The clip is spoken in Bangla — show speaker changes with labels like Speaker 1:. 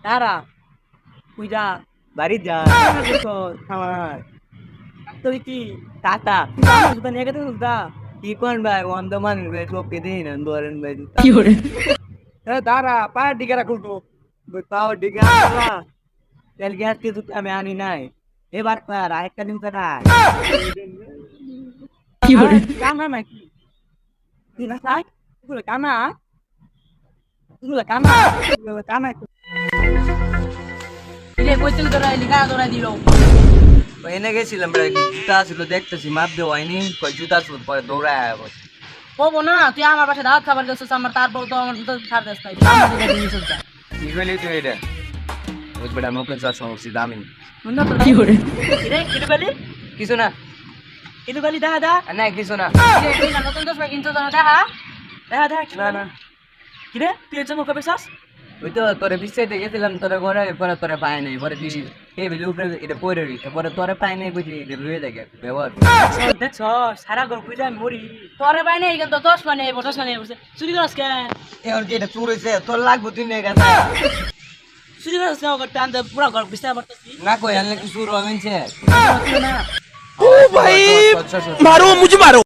Speaker 1: তারা পূজা বাড়ি যা আমার তুই কি টাটা সুতা নিয়ে গেছে সুতা কি কোন ভাই অন্ধমান সব কেঁদে না ধরেন ভাই কি করে দাঁড়া পায়ের দিকে রাখুন তো পাওয়ার দিকে তেল গ্যাস দিয়ে দুটো আমি আনি নাই এবার পার আরেকটা দিন তারা কি করে কানা নাকি তুই না সাই তুই কানা তুই কানা কানা ile কইছিল তোরা লিখা তোরা দিল এনে গেছিলাম রে জুতা ছিল দেখতেছি মাপ দেওয়া হয়নি কই জুতা ছিল পরে দৌড়ায় বলবো না তুই আমার পাশে দাওয়াত খাবার গেছিস আমার তারপর তো আমার তো ছাড় দেস নাই আমার দিকে জিনিস হচ্ছে কি বলি তুই এটা ওই বড় মুখে যা সমস্যা দামি না তো কি করে রে কি বলি কিছু না কিছু বলি দাদা না কিছু না এই না নতুন দোষ কিন্তু তো দেখা দেখা না না কি রে তুই এর জন্য কবে চাস ওই তো তোরে বিছাইতে গেছিলাম তোরে ঘরে পরে তোরে পায় নাই পরে দিছি এই বিলু উপরে এটা পড়ে রই পরে তোরে পায় নাই বুঝি এটা রয়ে থাকে ব্যবহার দেখছ সারা ঘর খুঁজে আমি মরি তোরে পায় নাই কিন্তু 10 মানে 10 মানে বসে চুরি করছ কেন এখন কি এটা চুর হইছে তোর লাগবো তুই নে গেছে চুরি করছ কেন করতে আনতে পুরো ঘর বিছাই পড়তেছি না কই আনলে কি চুর হবেনছে ও ভাই মারো মুঝে মারো